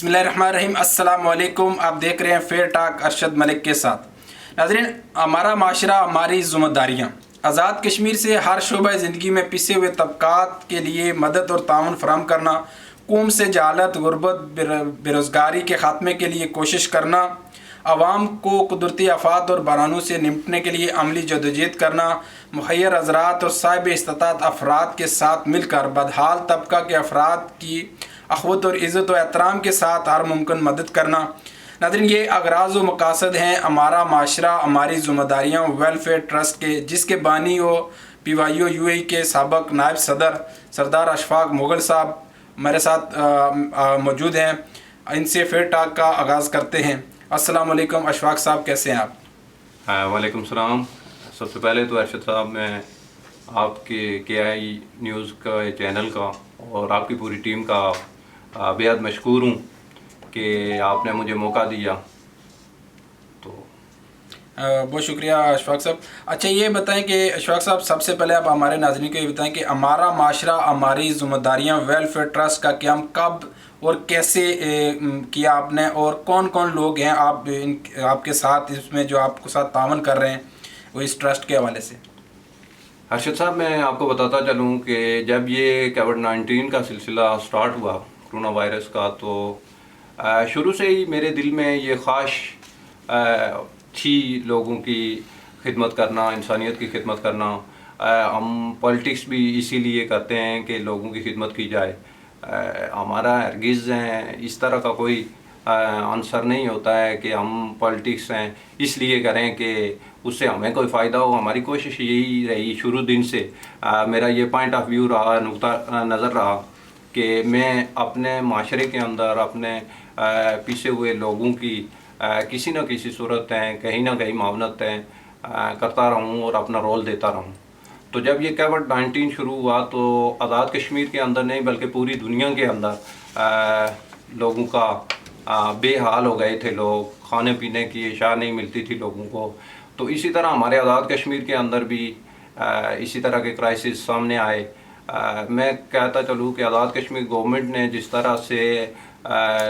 बिस्मिल्लाहिर्रहमानिर्रहीम। अस्सलाम वालेकुम। आप देख रहे हैं फेयर टॉक अरशद मलिक के साथ। नाज़रीन, हमारा माशरा हमारी ज़िम्मेदारियाँ। आज़ाद कश्मीर से हर शोबा ज़िंदगी में पिसे हुए तबकात के लिए मदद और ताउन फराहम करना, कौम से जहालत, गुर्बत, बेरोज़गारी के ख़ात्मे के लिए कोशिश करना, आवाम को कुदरती आफात और बहरानों से निपटने के लिए अमली जदोजहद करना, मुखैर हज़रात और साहिब इस्तात अफराद के साथ मिलकर बदहाल तबका के अफराद की अख़वत और इज़्ज़त व एहतराम के साथ हर मुमकिन मदद करना। नाज़रीन, ये अगराज़ व मकासद हैं हमारा माशरा हमारी ज़िम्मेदारियाँ वेलफेयर ट्रस्ट के, जिसके बानी व PYO UAE के साबिक़ नायब सदर सरदार अशफाक मुग़ल साहब मेरे साथ मौजूद हैं। इनसे फेयर टॉक का आगाज़ करते हैं। अस्सलाम वालेकुम अशफाक साहब, कैसे हैं आप? वालेकुम सलाम। सबसे पहले तो अरशद साहब, मैं आपके KI न्यूज़ का चैनल का और आपकी पूरी टीम का बेहद मशकूर हूँ कि आपने मुझे मौका दिया। तो बहुत शुक्रिया अशफाक साहब। अच्छा, ये बताएं कि अशफाक साहब, सबसे पहले आप हमारे नाज़रीन को ये बताएं कि हमारा माशरा हमारी ज़िम्मेदारियाँ वेलफेयर ट्रस्ट का क़याम कब और कैसे किया आपने, और कौन कौन लोग हैं आपके साथ इसमें जो आपके साथ तावन कर रहे हैं वो इस ट्रस्ट के हवाले से? अरशद साहब, मैं आपको बताता चलूँ कि जब ये कोविड-19 का सिलसिला स्टार्ट हुआ, कोरोना वायरस का, तो शुरू से ही मेरे दिल में ये ख्वाहिश थी लोगों की खिदमत करना, इंसानियत की खिदमत करना। हम पॉलिटिक्स भी इसीलिए करते हैं कि लोगों की खिदमत की जाए। हमारा हरगिज़ इस तरह का कोई आंसर नहीं होता है कि हम पॉलिटिक्स हैं इसलिए करें कि उससे हमें कोई फ़ायदा हो। हमारी कोशिश यही रही शुरू दिन से। मेरा ये पॉइंट ऑफ व्यू रहा, नुक्ता नज़र रहा कि मैं अपने माशरे के अंदर अपने पिसे हुए लोगों की किसी न किसी सूरत कहीं ना कहीं मावनत करता रहूं और अपना रोल देता रहूं। तो जब ये कोविड-19 शुरू हुआ तो आज़ाद कश्मीर के अंदर नहीं बल्कि पूरी दुनिया के अंदर लोगों का बेहाल हो गए थे लोग। खाने पीने की अशिया नहीं मिलती थी लोगों को। तो इसी तरह हमारे आज़ाद कश्मीर के अंदर भी इसी तरह के क्राइसिस सामने आए। मैं कहता चलूँ कि आज़ाद कश्मीर गवर्नमेंट ने जिस तरह से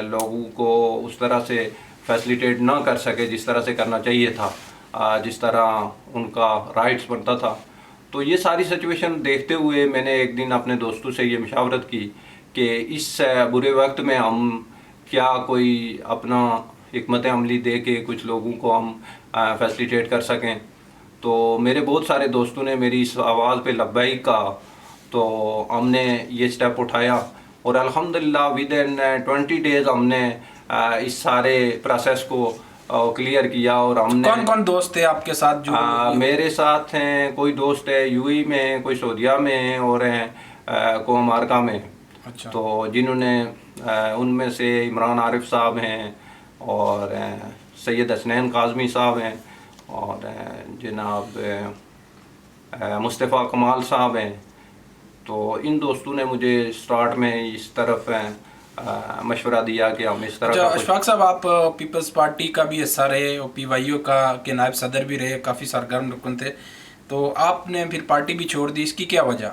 लोगों को उस तरह से फैसिलिटेट ना कर सके जिस तरह से करना चाहिए था, जिस तरह उनका राइट्स बनता था, तो ये सारी सिचुएशन देखते हुए मैंने एक दिन अपने दोस्तों से ये मशावरत की कि इस बुरे वक्त में हम क्या कोई अपना हिकमत अमली दे के कुछ लोगों को हम फैसिलिटेट कर सकें। तो मेरे बहुत सारे दोस्तों ने मेरी इस आवाज़ पे लब्बैक कहा, तो हमने ये स्टेप उठाया और अल्हम्दुलिल्लाह विद इन 20 डेज़ हमने इस सारे प्रोसेस को क्लियर किया। और हमने कौन कौन दोस्त थे आपके साथ जो मेरे साथ हैं? कोई दोस्त है UAE में, कोई सऊदीया में हैं और हैं कोमार्का में। अच्छा। तो जिन्होंने उनमें से इमरान आरिफ साहब हैं और सैयद हसनैन काज़मी साहब हैं और जनाब मुस्तफ़ा कमाल साहब हैं। तो इन दोस्तों ने मुझे स्टार्ट में इस तरफ मशवरा दिया कि हम इस तरह अशफाक साहब, आप पीपल्स पार्टी का भी हिस्सा रहे और PYO का के नायब सदर भी रहे, काफ़ी सरगर्म रुकन थे, तो आपने फिर पार्टी भी छोड़ दी, इसकी क्या वजह?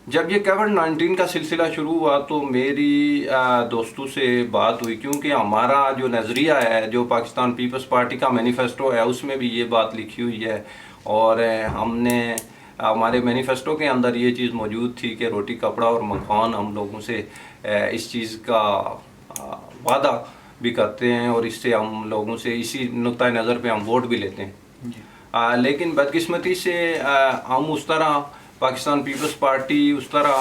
जब ये कोविड-19 का सिलसिला शुरू हुआ तो मेरी दोस्तों से बात हुई, क्योंकि हमारा जो नज़रिया है, जो पाकिस्तान पीपल्स पार्टी का मैनिफेस्टो है, उसमें भी ये बात लिखी हुई है और हमने हमारे मैनिफेस्टो के अंदर ये चीज़ मौजूद थी कि रोटी कपड़ा और मकान हम लोगों से इस चीज़ का वादा भी करते हैं और इससे हम लोगों से इसी नुक्ता नज़र पे हम वोट भी लेते हैं। लेकिन बदकिस्मती से हम उस तरह पाकिस्तान पीपल्स पार्टी उस तरह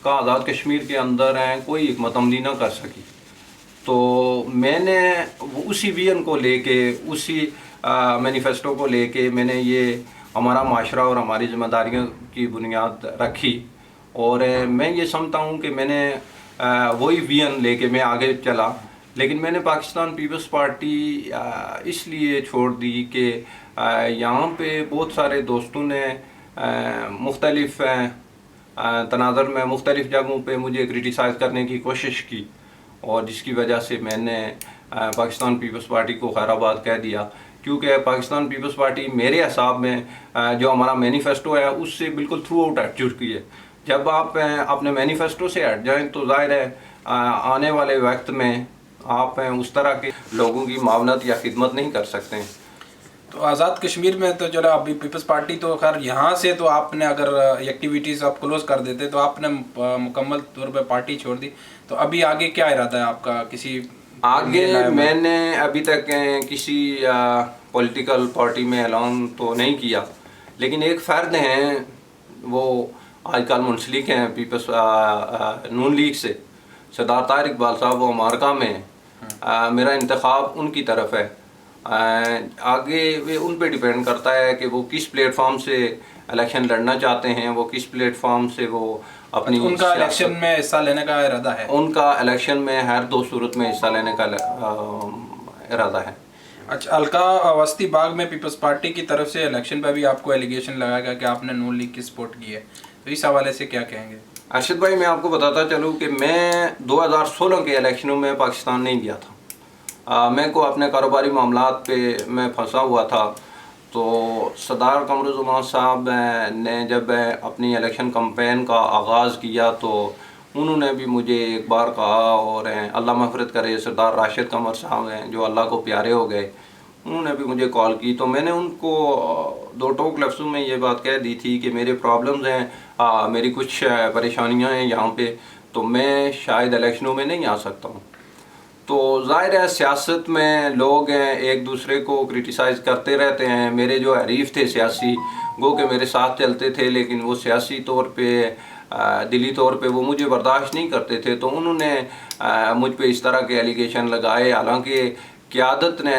का आज़ाद कश्मीर के अंदर कोई हिकमत अमली ना कर सकी। तो मैंने उसी विजन को लेके, उसी मैनिफेस्टो को लेके मैंने ये हमारा माशरा और हमारी ज़िम्मेदारियों की बुनियाद रखी और मैं ये समझता हूँ कि मैंने वही विजन लेके मैं आगे चला। लेकिन मैंने पाकिस्तान पीपल्स पार्टी इसलिए छोड़ दी कि यहाँ पे बहुत सारे दोस्तों ने मुख्तलिफ तनाज़र में मुख्तलिफ जगहों पे मुझे क्रिटिसाइज़ करने की कोशिश की और जिसकी वजह से मैंने पाकिस्तान पीपल्स पार्टी को खैराबाद कह दिया। क्योंकि पाकिस्तान पीपल्स पार्टी मेरे हिसाब में जो हमारा मैनिफेस्टो है उससे बिल्कुल थ्रू आउट हट चुकी है। जब आप अपने मैनिफेस्टो से हट जाएं तो ज़ाहिर है آنے والے وقت میں آپ اس طرح کے لوگوں کی معاونت یا خدمت نہیں کر سکتے ہیں۔ تو آزاد کشمیر میں تو چلو ابھی پیپلز پارٹی تو خیر یہاں سے تو آپ نے اگر ایکٹیویٹیز آپ کلوز کر دیتے تو آپ نے مکمل طور پہ پارٹی چھوڑ دی، تو ابھی آگے کیا ارادہ ہے آپ کا؟ کسی آگے میں نے ابھی تک کسی پولیٹیکل پارٹی میں اعلان تو نہیں کیا، لیکن ایک فرد ہیں وہ آج کل منسلک ہیں پیپلز نون لیگ سے، سردار طاہر اقبال صاحب، وہ مارکا میں ہیں۔ میرا انتخاب ان کی طرف ہے۔ آگے ان پہ ڈیپینڈ کرتا ہے کہ وہ کس پلیٹ فارم سے الیکشن لڑنا چاہتے ہیں، وہ کس پلیٹ فارم سے وہ اپنی ان کا الیکشن میں حصہ لینے کا ارادہ ہے؟ ان کا الیکشن میں ہر 2 صورت میں حصہ لینے کا ارادہ ہے۔ اچھا، الکا وسطی باغ میں پیپلز پارٹی کی طرف سے الیکشن پہ بھی آپ کو ایلیگیشن لگایا گیا کہ آپ نے نون لیگ کی سپورٹ کی ہے، تو اس حوالے سے کیا کہیں گے؟ ارشد بھائی، میں آپ کو بتاتا چلوں کہ میں 2016 کے الیکشنوں میں پاکستان نہیں گیا تھا۔ میں کو اپنے کاروباری معاملات پہ میں پھنسا ہوا تھا، تو سردار قمرالزمان صاحب نے جب اپنی الیکشن کمپین کا آغاز کیا تو انہوں نے بھی مجھے ایک بار کہا، اور اللہ مغفرت کرے سردار راشد قمر صاحب ہیں جو اللہ کو پیارے ہو گئے، انہوں نے بھی مجھے کال کی، تو میں نے ان کو 2 ٹوک لفظوں میں یہ بات کہہ دی تھی کہ میرے پرابلمز ہیں، میری کچھ پریشانیاں ہیں یہاں پہ، تو میں شاید الیکشنوں میں نہیں آ سکتا ہوں۔ تو ظاہر ہے سیاست میں لوگ ہیں ایک دوسرے کو کرٹیسائز کرتے رہتے ہیں۔ میرے جو حریف تھے سیاسی، گو کہ میرے ساتھ چلتے تھے، لیکن وہ سیاسی طور پہ دلی طور پہ وہ مجھے برداشت نہیں کرتے تھے، تو انہوں نے مجھ پہ اس طرح کے ایلیگیشن لگائے، حالانکہ قیادت نے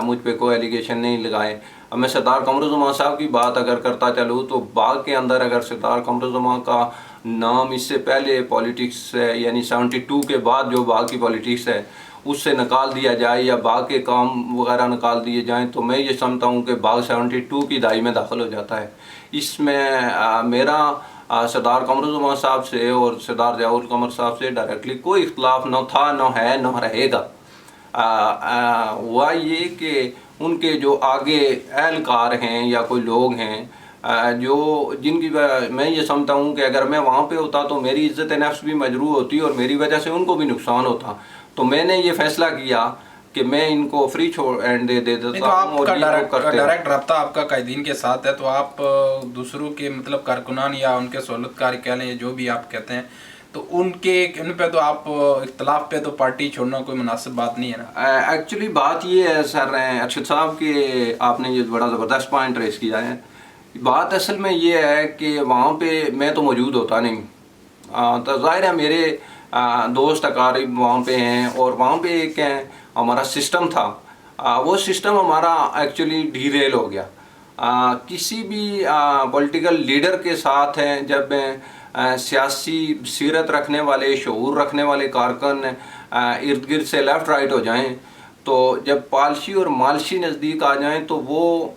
مجھ پہ کوئی ایلیگیشن نہیں لگائے۔ اب میں سردار قمرالزمان صاحب کی بات اگر کرتا چلوں تو باغ کے اندر اگر سردار قمرالزمان کا نام اس سے پہلے پولیٹکس یعنی 72 کے بعد جو باغ کی پولیٹکس ہے اس سے نکال دیا جائے یا باغ کے کام وغیرہ نکال دیے جائیں، تو میں یہ سمجھتا ہوں کہ باغ 72 کی دہائی میں داخل ہو جاتا ہے۔ اس میں میرا سردار قمرالزمان صاحب سے اور سردار ضیاء القمر صاحب سے ڈائریکٹلی کوئی اختلاف نہ تھا، نہ ہے، نہ رہے گا۔ ہوا یہ کہ ان کے جو آگے اہلکار ہیں یا کوئی لوگ ہیں جو جن کی میں یہ سمجھتا ہوں کہ اگر میں وہاں پہ ہوتا تو میری عزت نفس بھی مجروح ہوتی اور میری وجہ سے ان کو بھی نقصان ہوتا، تو میں نے یہ فیصلہ کیا کہ میں ان کو فری چھوڑ دے دیتا ہوں۔ آپ کا ڈائریکٹ رابطہ آپ کا قائدین کے ساتھ ہے، تو آپ دوسروں کے مطلب کارکنان یا ان کے سہولت کار کہہ لیں جو بھی آپ کہتے ہیں، تو ان پہ تو آپ اختلاف پہ تو پارٹی چھوڑنا کوئی مناسب بات نہیں ہے نا؟ ایکچولی بات یہ ہے سر ارشد صاحب کہ آپ نے یہ بڑا زبردست پوائنٹ ریز کیا ہے۔ بات اصل میں یہ ہے کہ وہاں پہ میں تو موجود ہوتا نہیں، تو ظاہر ہے میرے دوست اقارب وہاں پہ ہیں، اور وہاں پہ ایک ہمارا سسٹم تھا، وہ سسٹم ہمارا ایکچولی ڈی ریل ہو گیا۔ کسی بھی پولیٹیکل لیڈر کے ساتھ ہیں جب سیاسی سیرت رکھنے والے، شعور رکھنے والے کارکن ارد گرد سے لیفٹ رائٹ ہو جائیں، تو جب پالشی اور مالشی نزدیک آ جائیں تو وہ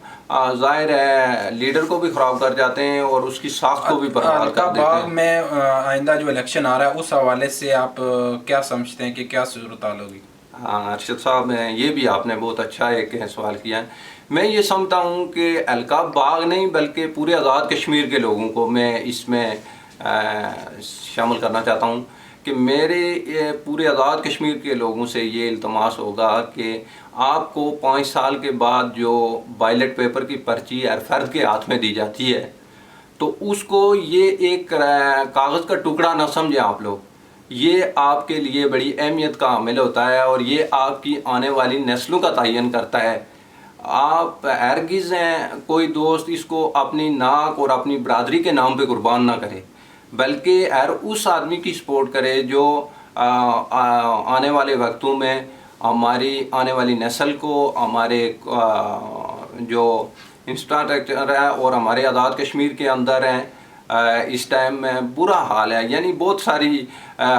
ظاہر ہے لیڈر کو بھی خراب کر جاتے ہیں اور اس کی ساخت کو بھی برباد کر دیتے ہیں۔ باغ میں آئندہ جو الیکشن آ رہا ہے اس حوالے سے آپ کیا سمجھتے ہیں کہ کیا صورتحال ہوگی؟ ارشد صاحب یہ بھی آپ نے بہت اچھا ایک سوال کیا ہے۔ میں یہ سمجھتا ہوں کہ القاب باغ نہیں بلکہ پورے آزاد کشمیر کے لوگوں کو میں اس میں شامل کرنا چاہتا ہوں کہ میرے پورے آزاد کشمیر کے لوگوں سے یہ التماس ہوگا کہ آپ کو 5 سال کے بعد جو بیلٹ پیپر کی پرچی ہر فرد کے ہاتھ میں دی جاتی ہے، تو اس کو یہ ایک کاغذ کا ٹکڑا نہ سمجھیں آپ لوگ، یہ آپ کے لیے بڑی اہمیت کا حامل ہوتا ہے اور یہ آپ کی آنے والی نسلوں کا تعین کرتا ہے۔ آپ ہرگز کوئی دوست اس کو اپنی ناک اور اپنی برادری کے نام پہ قربان نہ کرے، بلکہ ہر اس آدمی کی سپورٹ کرے جو آنے والے وقتوں میں ہماری آنے والی نسل کو، ہمارے جو انفراسٹرکچر ہے اور ہمارے آزاد کشمیر کے اندر ہیں اس ٹائم میں برا حال ہے، یعنی بہت ساری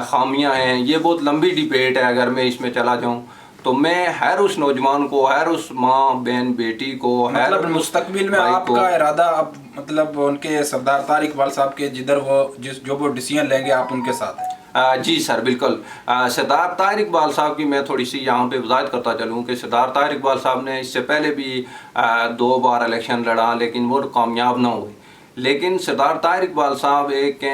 خامیاں ہیں۔ یہ بہت لمبی ڈیبیٹ ہے، اگر میں اس میں چلا جاؤں تو میں ہر اس نوجوان کو، ہر اس ماں بہن بیٹی کو، مطلب مستقبل میں آپ کا ارادہ اب مطلب ان کے سردار طاہر اقبال صاحب کے جدھر وہ جو وہ ڈیسیژن لیں گے آپ ان کے ساتھ ہیں؟ جی سر، بالکل۔ سردار طاہر اقبال صاحب کی میں تھوڑی سی یہاں پہ وضاحت کرتا چلوں کہ سردار طاہر اقبال صاحب نے اس سے پہلے بھی 2 بار الیکشن لڑا لیکن وہ کامیاب نہ ہوئے، لیکن سردار طاہر اقبال صاحب ایک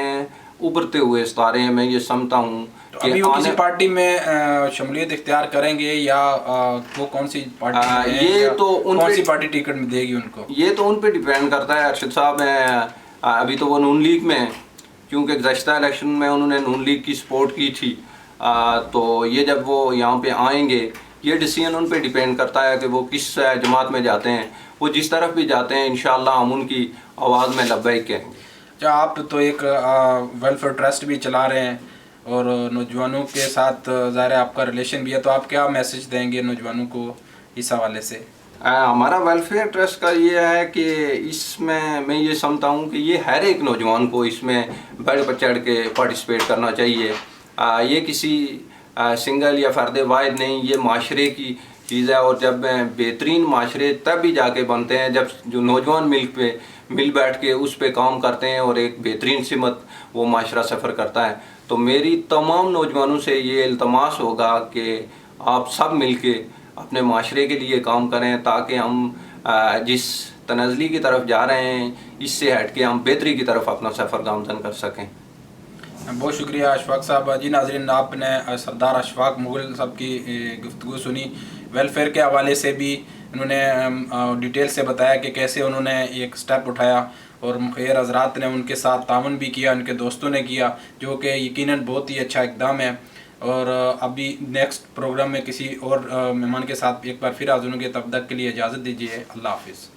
उभरते हुए सितारे हैं। मैं ये समझता हूँ तो कि अभी वो किसी आने पार्टी में शमूलियत इख्तियार करेंगे या वो कौन सी पार्टी में हैं, ये या तो उन कौन पे सी पार्टी टिकट में देगी उनको? ये तो उन पे डिपेंड करता है अरशद साहब। अभी तो वो नून लीग में हैं, क्योंकि गुज़श्ता इलेक्शन में उन्होंने नून लीग की सपोर्ट की थी। तो ये जब वो यहाँ पे आएंगे, ये डिसीजन उन पे डिपेंड करता है कि वो किस जमात में जाते हैं। वो जिस तरफ भी जाते हैं इंशाअल्लाह हम उनकी आवाज़ में लब्बैक कहेंगे। अच्छा, आप तो एक वेलफेयर ट्रस्ट भी चला रहे हैं और नौजवानों के साथ ज़ाहिर है आपका रिलेशन भी है, तो आप क्या मैसेज देंगे नौजवानों को इस हवाले से? हमारा वेलफेयर ट्रस्ट का ये है कि इसमें मैं ये समझता हूँ कि ये हर एक नौजवान को इसमें बढ़ चढ़ के पार्टिसिपेट करना चाहिए। ये किसी सिंगल या फ़र्द वाहिद नहीं, ये माशरे की चीज़ है। और जब बेहतरीन माशरे तब भी जाके बनते हैं जब जो नौजवान मिल बैठ के उस पे काम करते हैं और एक बेहतरीन सिमत वो माशरा सफ़र करता है। तो मेरी तमाम नौजवानों से ये इल्तमास होगा कि आप सब मिल के अपने माशरे के लिए काम करें, ताकि हम जिस तनज़ली की तरफ जा रहे हैं इससे हट के हम बेहतरी की तरफ अपना सफ़र गामज़न कर सकें। बहुत शुक्रिया अशफाक साहब। जी नाज़रीन, आपने सरदार अशफाक मुग़ल साहब की गुफ्तगू सुनी। वेलफेयर के हवाले से भी उन्होंने डिटेल से बताया कि कैसे उन्होंने एक स्टेप उठाया और मुखिर हज़रात ने उनके साथ ताउन भी किया, उनके दोस्तों ने किया, जो कि यकीनन बहुत ही अच्छा इक़दाम है। और अभी नेक्स्ट प्रोग्राम में किसी और मेहमान के साथ एक बार फिर हाज़िर होंगे। तब तक के लिए इजाज़त दीजिए। अल्लाह हाफ़िज़।